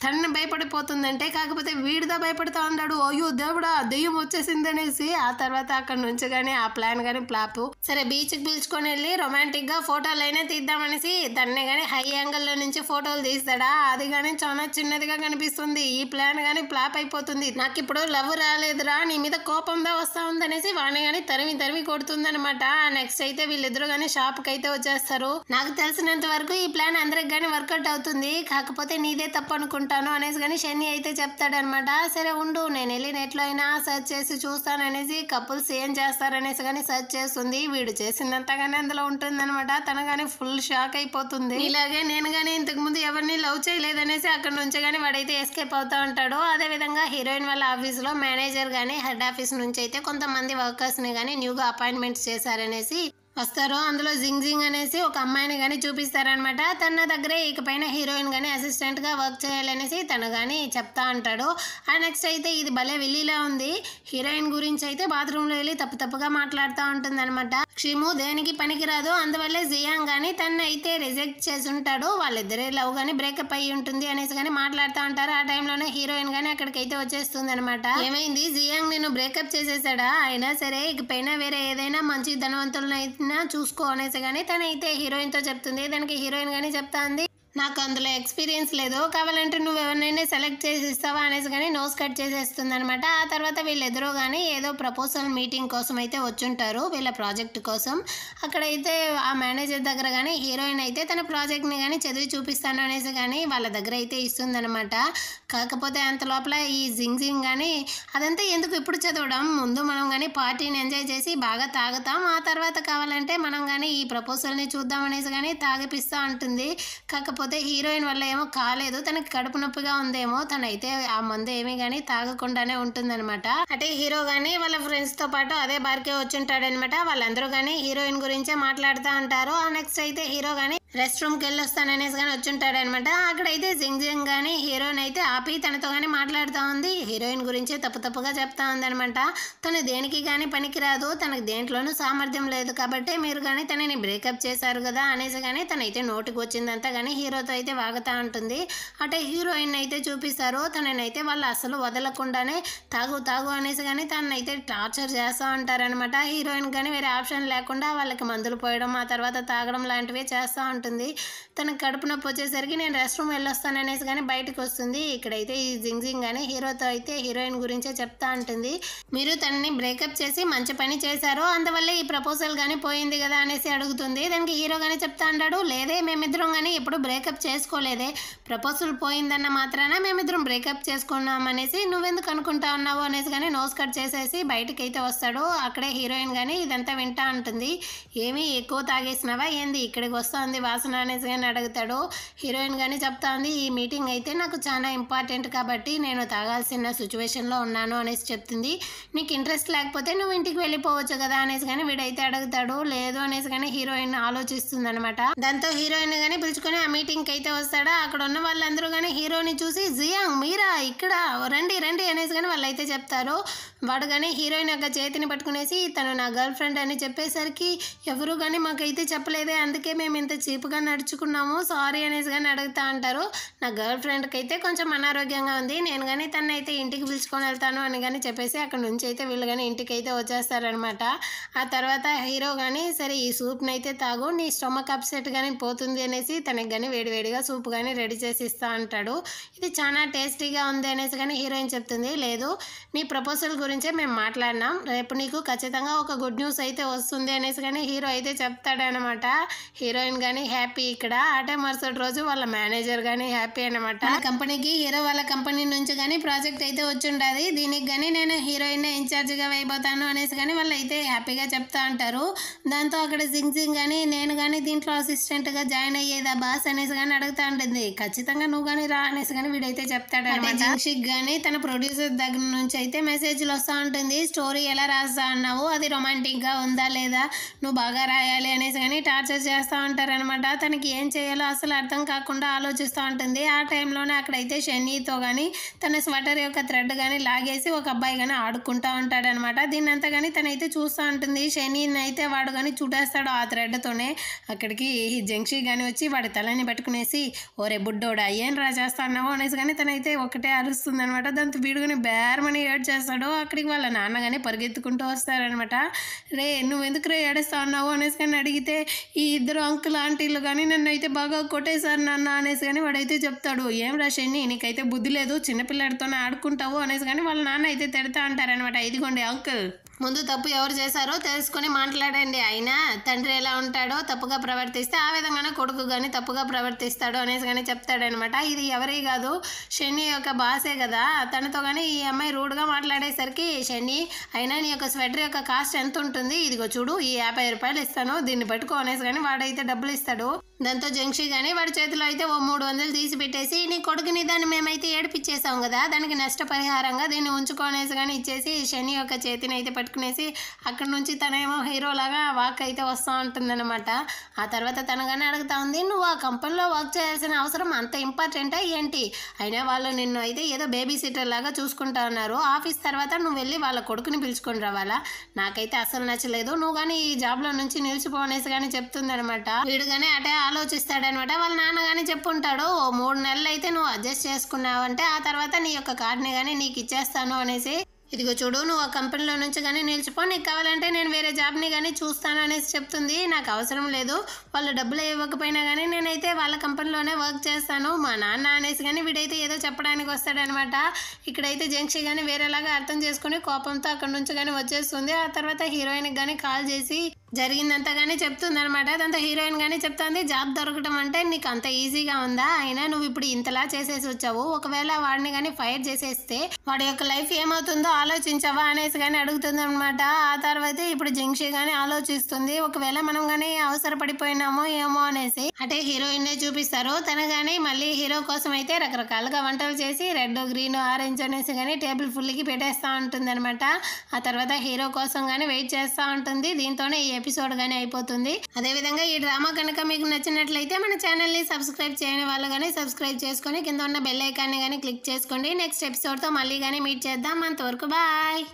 తనని భయపడిపోతుందంటే, కాకపోతే వీడిదా భయపడుతూ ఉంటాడు. అయ్యో దేవుడా దెయ్యం వచ్చేసింది అనేసి. ఆ తర్వాత అక్కడ నుంచి కానీ ఆ ప్లాన్ కానీ ఫ్లాప్. సరే బీచ్కి పిలుచుకొని వెళ్ళి రొమాంటిక్గా ఫోటోలు అయినా తీద్దామనేసి తన్నే కానీ హై యాంగిల్లో నుంచి ఫోటోలు తీస్తాడా. అది కానీ చాలా చిన్నదిగా కనిపిస్తుంది. ఈ ప్లాన్ కానీ ఫ్లాప్ అయిపోతుంది. నాకు ఇప్పుడు లవ్ రాలేదురా, నీ మీద కోపంగా వస్తా ఉందనేసి వాడిని కానీ తరిమి కొడుతుంది అనమాట. నెక్స్ట్ అయితే వీళ్ళిద్దరు కానీ షాప్కి అయితే వచ్చేస్తారు. నాకు తెలిసినంత వరకు ఈ ప్లాన్ అందరికి కానీ వర్కౌట్ అవుతుంది, కాకపోతే నీదే తప్పు అనుకుంటాను అనేసి కానీ షన్నీ అయితే చెప్తాడనమాట. సరే ఉండు నేను వెళ్ళి నెట్లో అయినా సెర్చ్ చేసి చూస్తాను అనేసి కపుల్స్ ఏం చేస్తారనేసి కానీ సెర్చ్ చేస్తుంది. వీడు చేసిందంతా కానీ అందులో ఉంటుందన్నమాట. తన కానీ ఫుల్ షాక్ అయిపోతుంది. ఇలాగే నేను కానీ ఇంతకు ముందు ఎవరిని లవ్ చేయలేదనేసి అక్కడ నుంచి కానీ వాడైతే ఎస్కేప్ అవుతా ఉంటాడు. అదే విధంగా హీరోయిన్ వాళ్ళ ఆఫీస్లో మేనేజర్ కానీ హెడ్ ఆఫీస్ నుంచి అయితే కొంతమంది వర్కర్స్ని కానీ న్యూగా అపాయింట్మెంట్స్ చేశారనేసి వస్తారు. అందులో జింగ్ అనేసి ఒక అమ్మాయిని కానీ చూపిస్తారనమాట. తన దగ్గరే ఇకపైన హీరోయిన్ కానీ అసిస్టెంట్గా వర్క్ చేయాలనేసి తను కానీ చెప్తా అంటాడు. ఆ నెక్స్ట్ అయితే ఇది భలే విల్లీలా ఉంది. హీరోయిన్ గురించి అయితే బాత్రూంలో వెళ్ళి తప్పుగా మాట్లాడుతూ ఉంటుంది అనమాట. క్షిము దేనికి పనికిరాదు, అందువల్లే జియాంగ్ కానీ తను అయితే రిజెక్ట్ చేసి ఉంటాడు. వాళ్ళిద్దరే లవ్ కానీ బ్రేకప్ అయ్యి ఉంటుంది అనేసి కానీ మాట్లాడుతూ ఉంటారు. ఆ టైంలోనే హీరోయిన్ కానీ అక్కడికైతే వచ్చేస్తుంది అనమాట. ఏమైంది జియాంగ్ నేను బ్రేకప్ చేసేసాడా, అయినా సరే ఇకపైన వేరే ఏదైనా మంచి ధనవంతులను చూసుకో అనేసి కానీ తనైతే హీరోయిన్తో చెప్తుంది. దానికి హీరోయిన్ కానీ చెప్తా ఉంది, నాకు అందులో ఎక్స్పీరియన్స్ లేదు, కావాలంటే నువ్వు ఎవరినైనా సెలెక్ట్ చేసి ఇస్తావా అనేసి కానీ నోస్ కట్ చేసేస్తుంది అనమాట. ఆ తర్వాత వీళ్ళెద్దరూ కానీ ఏదో ప్రపోజల్ మీటింగ్ కోసం అయితే వచ్చుంటారు వీళ్ళ ప్రాజెక్ట్ కోసం. అక్కడైతే ఆ మేనేజర్ దగ్గర కానీ హీరోయిన్ అయితే తన ప్రాజెక్ట్ని కానీ చదివి చూపిస్తాను అనేసి కానీ వాళ్ళ దగ్గర అయితే ఇస్తుందనమాట. కాకపోతే అంత లోపల ఈ జింగ్ కానీ అదంతా ఎందుకు ఇప్పుడు చదవడం, ముందు మనం కానీ పార్టీని ఎంజాయ్ చేసి బాగా తాగుతాం, ఆ తర్వాత కావాలంటే మనం కానీ ఈ ప్రపోజల్ని చూద్దాం అనేసి కానీ తాగిపిస్తూ ఉంటుంది. కాకపోతే హీరోయిన్ వల్ల ఏమో కాలేదు, తనకి కడుపు నొప్పిగా ఉందేమో, తనైతే ఆ మందు ఏమీ కానీ తాగకుండానే ఉంటుందన్నమాట. అంటే హీరో కానీ వాళ్ళ ఫ్రెండ్స్తో పాటు అదే బార్కే వచ్చుంటాడనమాట. వాళ్ళందరూ కానీ హీరోయిన్ గురించే మాట్లాడుతూ ఉంటారు. ఆ నెక్స్ట్ అయితే హీరో కానీ రెస్ట్ రూమ్కి వెళ్ళొస్తాననేసి కానీ వచ్చుంటాడనమాట. అక్కడైతే జింగ్ కానీ హీరోయిన్ అయితే ఆపి తనతో కానీ మాట్లాడుతూ ఉంది. హీరోయిన్ గురించే తప్పుగా చెప్తా ఉందనమాట. తను దేనికి కానీ పనికిరాదు, తనకు దేంట్లోనూ సామర్థ్యం లేదు, కాబట్టి మీరు కానీ తనని బ్రేకప్ చేశారు కదా అనేసి కానీ తనైతే నోటికి వచ్చిందంతా కానీ హీరోతో అయితే వాగుతూ ఉంటుంది. అంటే హీరోయిన్ అయితే చూపిస్తారు, తననైతే వాళ్ళు అసలు వదలకుండానే తాగు అనేసి కానీ తనైతే టార్చర్ చేస్తూ ఉంటారనమాట. హీరోయిన్ కానీ వేరే ఆప్షన్ లేకుండా వాళ్ళకి మందులు పోయడం ఆ తర్వాత తాగడం లాంటివి చేస్తూ ఉంటుంది. తనకు కడుపు నొప్పి వచ్చేసరికి నేను రెస్ట్ రూమ్ వెళ్ళొస్తాను అనేసి కానీ బయటకు వస్తుంది. ఇక్కడైతే ఈ జింగ్ కానీ హీరోతో అయితే హీరోయిన్ గురించే చెప్తా ఉంటుంది. మీరు తనని బ్రేకప్ చేసి మంచి పని చేశారు, అందువల్లే ఈ ప్రపోజల్ కానీ పోయింది కదా అనేసి అడుగుతుంది. దానికి హీరో కానీ చెప్తా అంటాడు, లేదే మేమిద్దరం కానీ ఎప్పుడు బ్రేకప్ చేసుకోలేదే, ప్రపోజల్ పోయిందన్న మాత్రాన మేమిద్దరం బ్రేకప్ చేసుకున్నాం అనేసి నువ్వెందుకు అనుకుంటా ఉన్నావు అనేసి కానీ నోస్ కట్ చేసేసి బయటకైతే వస్తాడు. అక్కడే హీరోయిన్ కానీ ఇదంతా వింటా ఉంటుంది. ఏమీ ఎక్కువ తాగేసినావా ఏంది, ఇక్కడికి వస్తుంది వాసన అనేసి కానీ అడుగుతాడు. హీరోయిన్ కానీ చెప్తా ఉంది, ఈ మీటింగ్ అయితే నాకు చాలా ఇంపార్టెంట్ కాబట్టి నేను తాగాల్సిన సిచ్యువేషన్లో ఉన్నాను అనేసి చెప్తుంది. నీకు ఇంట్రెస్ట్ లేకపోతే నువ్వు ఇంటికి వెళ్ళిపోవచ్చు కదా అనేసి కానీ వీడైతే అడుగుతాడు. లేదు అనేసి కానీ హీరోయిన్ ఆలోచిస్తుంది అనమాట. దాంతో హీరోయిన్ కానీ పిలుచుకొని ఆ మీటింగ్కి అయితే వస్తాడా. అక్కడ ఉన్న వాళ్ళందరూ కానీ హీరోని చూసి జియాంగ్ మీరా ఇక్కడ రండి అనేసి కానీ వాళ్ళు అయితే చెప్తారు. వాడు కానీ హీరోయిన్ యొక్క చేతిని పట్టుకునేసి తను నా గర్ల్ ఫ్రెండ్ అని చెప్పేసరికి ఎవరు కానీ మాకైతే చెప్పలేదే, అందుకే మేము ఇంత చీప్గా నడుచుకున్నాము, సారీ అనేసి కానీ అడుగుతా అంటారు. నా గర్ల్ ఫ్రెండ్కి అయితే కొంచెం అనారోగ్యంగా ఉంది, నేను కానీ తను అయితే ఇంటికి పిలుచుకొని వెళ్తాను అని కానీ చెప్పేసి అక్కడ నుంచి అయితే వీళ్ళు కానీ ఇంటికి అయితే వచ్చేస్తారనమాట. ఆ తర్వాత హీరో కానీ సరే ఈ సూప్ని అయితే తాగు, నీ స్టమక్ అప్సెట్ కానీ పోతుంది అనేసి తనకి కానీ వేడివేడిగా సూప్ కానీ రెడీ చేసి ఇస్తా అంటాడు. ఇది చాలా టేస్టీగా ఉంది అనేసి కానీ హీరోయిన్ చెప్తుంది. లేదు, నీ ప్రపోజల్ గురించే మేము మాట్లాడినాం, రేపు నీకు ఖచ్చితంగా ఒక గుడ్ న్యూస్ అయితే వస్తుంది అనేసి కానీ హీరో అయితే చెప్తాడనమాట. హీరోయిన్ కానీ హ్యాపీ ఇక్కడ. అంటే మరుసటి రోజు వాళ్ళ మేనేజర్ కానీ హ్యాపీ అనమాట. కంపెనీకి హీరో వాళ్ళ కంపెనీ నుంచి కానీ ప్రాజెక్ట్ అయితే వచ్చి ఉండాలి, దీనికి కానీ నేను హీరోయిన్ ఇన్ఛార్జ్గా వేయబోతాను అనేసి కానీ వాళ్ళు అయితే హ్యాపీగా చెప్తా అంటారు. దాంతో అక్కడ జింగ్ కానీ నేను కానీ దీంట్లో అసిస్టెంట్గా జాయిన్ అయ్యేదా బాస్ అనేసి కానీ అడుగుతా ఉంటుంది. ఖచ్చితంగా నువ్వు కానీ రా అనేసి కానీ వీడైతే చెప్తాడు అనమాట. జింగ్షిక్ కానీ తన ప్రొడ్యూసర్ దగ్గర నుంచి అయితే మెసేజ్లు వస్తూ ఉంటుంది, స్టోరీ ఎలా రాస్తా అన్నావు, అది రొమాంటిక్గా ఉందా లేదా, నువ్వు బాగా రాయాలి అనేసి కానీ టార్చర్ చేస్తూ ఉంటారనమాట. తనకి ఏం చేయాలో అసలు అర్థం కాకుండా ఆలోచిస్తూ ఉంటుంది. ఆ టైంలోనే అక్కడైతే షెన్నీతో కానీ తన స్వెటర్ యొక్క థ్రెడ్ కానీ లాగేసి ఒక అబ్బాయి కానీ ఆడుకుంటూ ఉంటాడనమాట. దీన్నంతా కానీ తనైతే చూస్తూ ఉంటుంది. షెన్నీని అయితే వాడు కానీ చుట్టేస్తాడు ఆ థ్రెడ్తోనే. అక్కడికి జంక్షి కానీ వచ్చి వాడి తలని పట్టుకునేసి, ఓరే బుడ్డోడా ఏం రా చేస్తాన్నావు అనేసి కానీ తనైతే ఒకటే అరుస్తుంది అనమాట. దాంతో వీడు కానీ బేరమని ఏడ్ చేస్తాడు. అక్కడికి వాళ్ళ నాన్న కానీ పరిగెత్తుకుంటూ వస్తారనమాట. రే నువ్వు ఎందుకు రే ఏడుస్తా ఉన్నావు అనేసి కానీ అడిగితే, ఈ ఇద్దరు అంకుల్ ఆంటీలు కానీ నన్ను అయితే బాగా కొట్టేశారు నాన్న అనేసి కానీ వాడైతే చెప్తాడు. ఏం రా షెన్నీ నీకైతే బుద్ధి లేదు, చిన్నపిల్లడితోనే ఆడుకుంటావు అనేసి కానీ వాళ్ళ నాన్న అయితే తిడతా అంటారనమాట. ఇదిగోండి అంకుల్, ముందు తప్పు ఎవరు చేశారో తెలుసుకొని మాట్లాడండి. అయినా తండ్రి ఎలా ఉంటాడో తప్పుగా ప్రవర్తిస్తే ఆ విధంగానే కొడుకు కానీ తప్పుగా ప్రవర్తిస్తాడు అనేసి కానీ చెప్తాడనమాట. ఇది ఎవరి కాదు, షెన్నీ యొక్క బాసే కదా, తనతో కానీ ఈ అమ్మాయి రూడ్గా మాట్లాడేసరికి, షెన్నీ అయినా నీ యొక్క స్వెటర్ యొక్క కాస్ట్ ఎంత ఉంటుంది, ఇదిగో చూడు ఈ 50 రూపాయలు ఇస్తాను, దీన్ని పట్టుకో అనేసి కానీ వాడైతే డబ్బులు ఇస్తాడు. దాంతో జంక్షి కానీ వాడి చేతిలో అయితే ఓ 300 తీసి పెట్టేసి, నీ కొడుకుని దాన్ని మేమైతే ఏడిపించేసాం కదా, దానికి నష్టపరిహారంగా దీన్ని ఉంచుకోనేసి కానీ ఇచ్చేసి షెన్నీ యొక్క చేతిని అయితే పట్టుకునేసి అక్కడ నుంచి తనేమో హీరోలాగా వాక్ అయితే వస్తూ ఉంటుందన్నమాట. ఆ తర్వాత తనగానే అడుగుతా ఉంది, నువ్వు ఆ కంపెనీలో వర్క్ చేయాల్సిన అవసరం అంత ఇంపార్టెంటా ఏంటి, అయినా వాళ్ళు నిన్ను అయితే ఏదో బేబీ సిటర్ లాగా చూసుకుంటా ఉన్నారు, ఆఫీస్ తర్వాత నువ్వు వెళ్ళి వాళ్ళ కొడుకుని పిలుచుకొని రావాలా, నాకైతే అసలు నచ్చలేదు, నువ్వు కానీ ఈ జాబ్లో నుంచి నిలిచిపోనేసి కానీ చెప్తుందనమాట. వీడు కానీ అటే ఆలోచిస్తాడనమాట. వాళ్ళ నాన్న కానీ చెప్పుంటాడు, 3 నెలలు అయితే నువ్వు అడ్జస్ట్ చేసుకున్నావంటే ఆ తర్వాత నీ యొక్క కార్డ్ని కానీ నీకు ఇచ్చేస్తాను అనేసి, ఇదిగో చూడు నువ్వు ఆ కంపెనీలో నుంచి కానీ నిలిచిపో, నీకు కావాలంటే నేను వేరే జాబ్ని కానీ చూస్తాను అనేసి చెప్తుంది. నాకు అవసరం లేదు, వాళ్ళు డబ్బులు ఇవ్వకపోయినా కానీ నేనైతే వాళ్ళ కంపెనీలోనే వర్క్ చేస్తాను మా నాన్న అనేసి కానీ వీడైతే ఏదో చెప్పడానికి వస్తాడనమాట. ఇక్కడైతే జంక్షి కానీ వేరేలాగా అర్థం చేసుకుని కోపంతో అక్కడ నుంచి కానీ వచ్చేస్తుంది. ఆ తర్వాత హీరోయిన్కి కానీ కాల్ చేసి జరిగిందంతా కానీ చెప్తుంది అనమాట. దాంతో హీరోయిన్ కానీ చెప్తుంది, జాబ్ దొరకటం అంటే నీకు అంత ఈజీగా ఉందా, అయినా నువ్వు ఇప్పుడు ఇంతలా చేసేసి వచ్చావు, ఒకవేళ వాడిని కానీ ఫైర్ చేసేస్తే వాడి యొక్క లైఫ్ ఏమవుతుందో ఆలోచించవా అనేసి కానీ అడుగుతుంది అనమాట. ఆ తర్వాత ఇప్పుడు జంక్షి కానీ ఆలోచిస్తుంది, ఒకవేళ మనం కానీ అవసరపడిపోయినామో ఏమో అనేసి. అంటే హీరోయిన్నే చూపిస్తారు. తను కానీ మళ్ళీ హీరో కోసం అయితే రకరకాలుగా వంటలు చేసి రెడ్ గ్రీన్ ఆరెంజ్ అనేసి కానీ టేబుల్ ఫుల్కి పెట్టేస్తూ ఉంటుంది అనమాట. ఆ తర్వాత హీరో కోసం కానీ వెయిట్ చేస్తూ ఉంటుంది. దీంతోనే ఈ ఎపిసోడ్ కానీ అయిపోతుంది. అదేవిధంగా ఈ డ్రామా కనుక మీకు నచ్చినట్లయితే మన ఛానల్ని సబ్స్క్రైబ్ చేయని వాళ్ళు కానీ సబ్స్క్రైబ్ చేసుకొని కింద ఉన్న బెల్ ఐకాన్ని కానీ క్లిక్ చేసుకోండి. నెక్స్ట్ ఎపిసోడ్తో మళ్ళీ కానీ మీట్ చేద్దాం. అంతవరకు బాయ్.